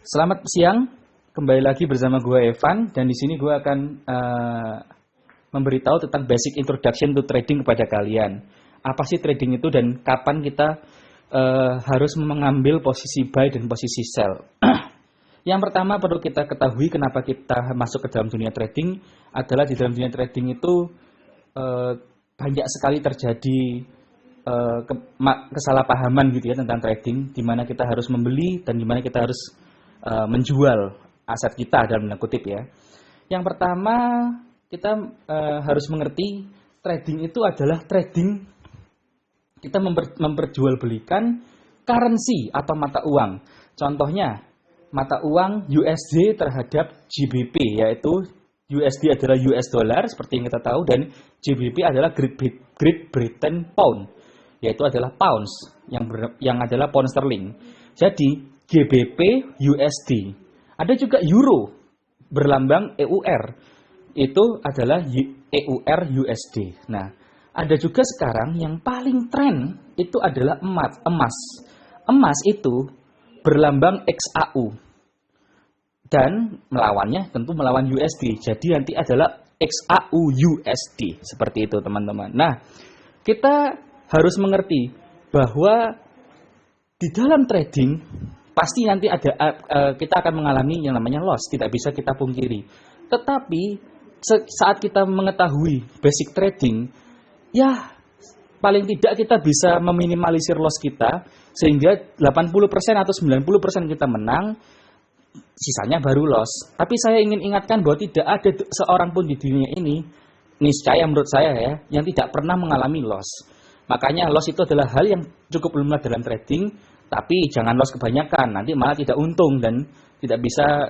Selamat siang, kembali lagi bersama gue Evan dan di sini gue akan memberitahu tentang basic introduction to trading kepada kalian. Apa sih trading itu dan kapan kita harus mengambil posisi buy dan posisi sell. Yang pertama perlu kita ketahui kenapa kita masuk ke dalam dunia trading adalah di dalam dunia trading itu banyak sekali terjadi kesalahpahaman gitu ya tentang trading, di mana kita harus membeli dan di mana kita harus menjual aset kita dalam tanda kutip ya. Yang pertama kita harus mengerti trading itu adalah trading kita memperjualbelikan currency atau mata uang. Contohnya mata uang USD terhadap GBP, yaitu USD adalah US dollar seperti yang kita tahu dan GBP adalah Great Britain Pound, yaitu adalah pounds yang adalah pound sterling. Jadi GBP USD. Ada juga euro berlambang EUR. Itu adalah EUR USD. Nah, ada juga sekarang yang paling tren itu adalah emas. Emas itu berlambang XAU. Dan melawannya tentu melawan USD. Jadi nanti adalah XAU USD. Seperti itu teman-teman. Nah, kita harus mengerti bahwa di dalam trading pasti nanti kita akan mengalami yang namanya loss, tidak bisa kita pungkiri. Tetapi saat kita mengetahui basic trading, ya paling tidak kita bisa meminimalisir loss kita sehingga 80% atau 90% kita menang, sisanya baru loss. Tapi saya ingin ingatkan bahwa tidak ada seorang pun di dunia ini, niscaya menurut saya ya, yang tidak pernah mengalami loss. Makanya loss itu adalah hal yang cukup lumrah dalam trading. Tapi jangan loss kebanyakan, nanti malah tidak untung dan tidak bisa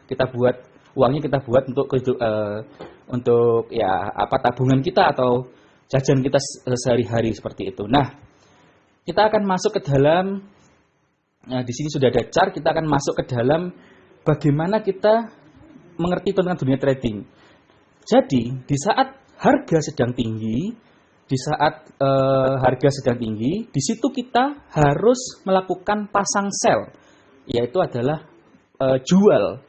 kita buat uangnya kita buat untuk ya tabungan kita atau jajan kita sehari-hari seperti itu. Nah, kita akan masuk ke dalam di sini sudah ada chart, kita akan masuk ke dalam bagaimana kita mengerti tentang dunia trading. Jadi, di saat harga sedang tinggi, di saat harga sedang tinggi, di situ kita harus melakukan pasang sell, yaitu adalah jual.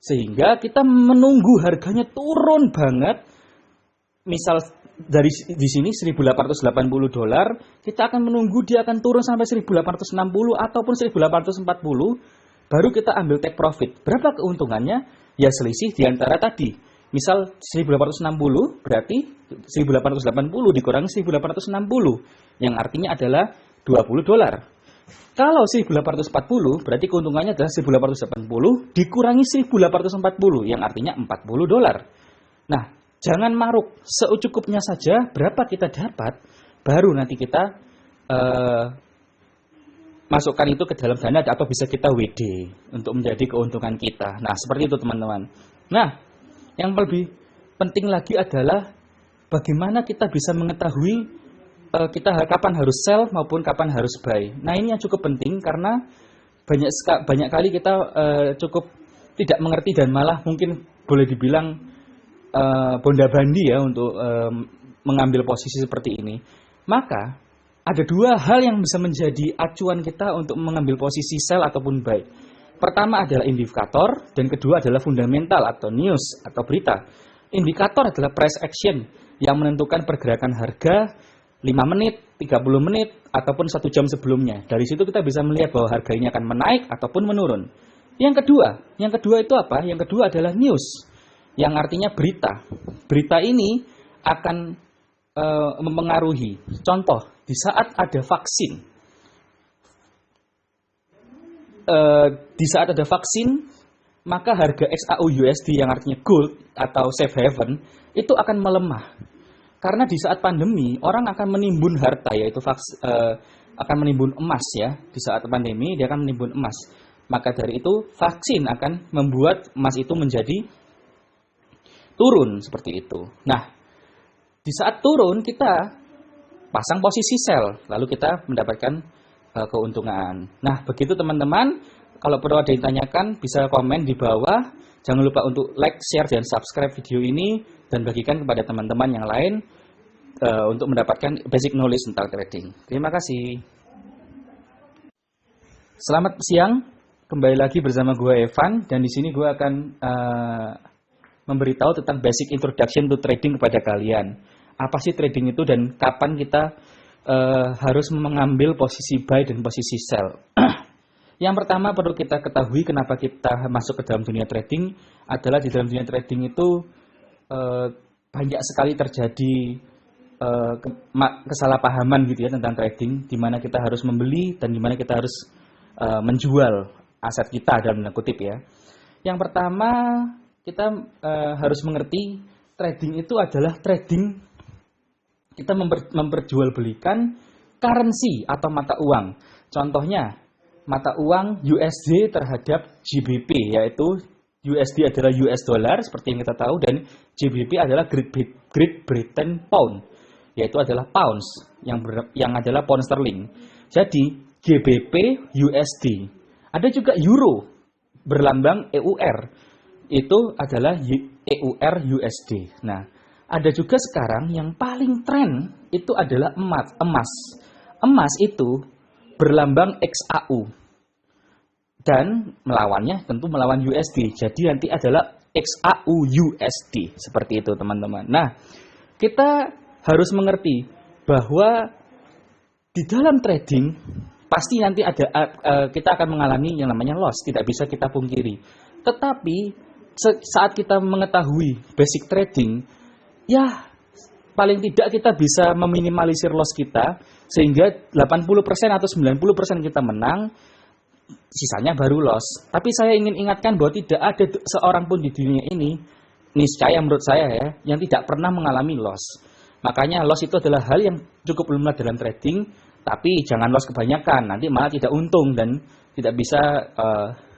Sehingga kita menunggu harganya turun banget. Misal dari di sini $1.880, kita akan menunggu dia akan turun sampai 1.860 ataupun 1.840, baru kita ambil take profit. Berapa keuntungannya? Ya selisih di antara tadi. Misal 1.860 berarti 1.880 dikurangi 1.860 yang artinya adalah $20. Kalau 1.840 berarti keuntungannya adalah 1.880 dikurangi 1.840 yang artinya $40. Nah, jangan maruk, secukupnya saja berapa kita dapat, baru nanti kita masukkan itu ke dalam dana atau bisa kita WD untuk menjadi keuntungan kita. Nah, seperti itu teman-teman. Nah, yang lebih penting lagi adalah bagaimana kita bisa mengetahui kita kapan harus sell maupun kapan harus buy. Nah, ini yang cukup penting karena banyak kali kita cukup tidak mengerti dan malah mungkin boleh dibilang bonda-bandi ya untuk mengambil posisi seperti ini. Maka ada dua hal yang bisa menjadi acuan kita untuk mengambil posisi sell ataupun buy. Pertama adalah indikator dan kedua adalah fundamental atau news atau berita. Indikator adalah price action yang menentukan pergerakan harga 5 menit, 30 menit, ataupun 1 jam sebelumnya. Dari situ kita bisa melihat bahwa harga ini akan menaik ataupun menurun. Yang kedua itu apa? Yang kedua adalah news, yang artinya berita. Berita ini akan mempengaruhi. Contoh, di saat ada vaksin. Di saat ada vaksin, maka harga XAU USD yang artinya gold atau safe haven itu akan melemah. Karena di saat pandemi, orang akan menimbun harta, yaitu akan menimbun emas ya. Di saat pandemi, dia akan menimbun emas. Maka dari itu, vaksin akan membuat emas itu menjadi turun, seperti itu. Nah, di saat turun, kita pasang posisi sell, lalu kita mendapatkan keuntungan. Nah, begitu teman-teman. Kalau perlu ada yang ditanyakan, bisa komen di bawah. Jangan lupa untuk like, share, dan subscribe video ini dan bagikan kepada teman-teman yang lain untuk mendapatkan basic knowledge tentang trading. Terima kasih. Selamat siang, Kembali lagi bersama gue Evan, dan di sini gue akan memberitahu tentang basic introduction to trading kepada kalian. Apa sih trading itu dan kapan kita harus mengambil posisi buy dan posisi sell. Yang pertama perlu kita ketahui kenapa kita masuk ke dalam dunia trading adalah di dalam dunia trading itu banyak sekali terjadi kesalahpahaman gitu ya tentang trading, di mana kita harus membeli dan di mana kita harus menjual aset kita dalam tanda kutip ya. Yang pertama kita harus mengerti trading itu adalah trading kita memperjualbelikan currency atau mata uang. Contohnya mata uang USD terhadap GBP, yaitu USD adalah US dollar seperti yang kita tahu, dan GBP adalah Great Britain Pound, yaitu adalah pounds yang adalah pound sterling. Jadi GBP USD. Ada juga euro berlambang EUR, itu adalah EUR USD. Nah, ada juga sekarang yang paling tren itu adalah emas. Emas itu berlambang XAU dan melawannya tentu melawan USD. Jadi nanti adalah XAU USD seperti itu teman-teman. Nah, kita harus mengerti bahwa di dalam trading pasti nanti kita akan mengalami yang namanya loss, tidak bisa kita pungkiri. Tetapi saat kita mengetahui basic trading, ya paling tidak kita bisa meminimalisir loss kita sehingga 80% atau 90% kita menang, sisanya baru loss. Tapi saya ingin ingatkan bahwa tidak ada seorang pun di dunia ini, niscaya menurut saya ya, yang tidak pernah mengalami loss. Makanya loss itu adalah hal yang cukup lumrah dalam trading, tapi jangan loss kebanyakan, nanti malah tidak untung dan tidak bisa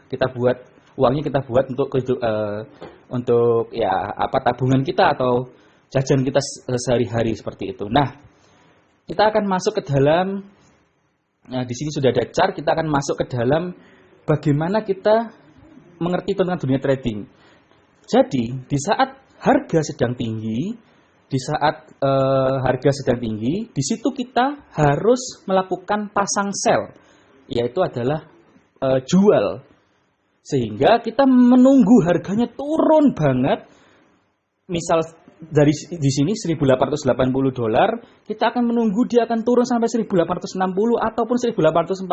kita buat uangnya kita buat untuk ya tabungan kita atau jajan kita sehari-hari seperti itu. Nah, kita akan masuk ke dalam. Nah, di sini sudah ada chart, kita akan masuk ke dalam bagaimana kita mengerti tentang dunia trading. Jadi, di saat harga sedang tinggi, di situ kita harus melakukan pasang sell, yaitu adalah jual. Sehingga kita menunggu harganya turun banget. Misal dari di sini $1.880, kita akan menunggu dia akan turun sampai 1.860 ataupun 1.840,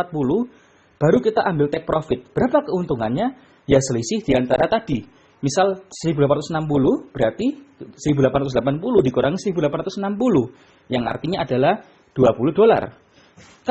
baru kita ambil take profit. Berapa keuntungannya? Ya selisih di antara tadi. Misal 1.860 berarti 1.880 dikurangi 1.860, yang artinya adalah $20.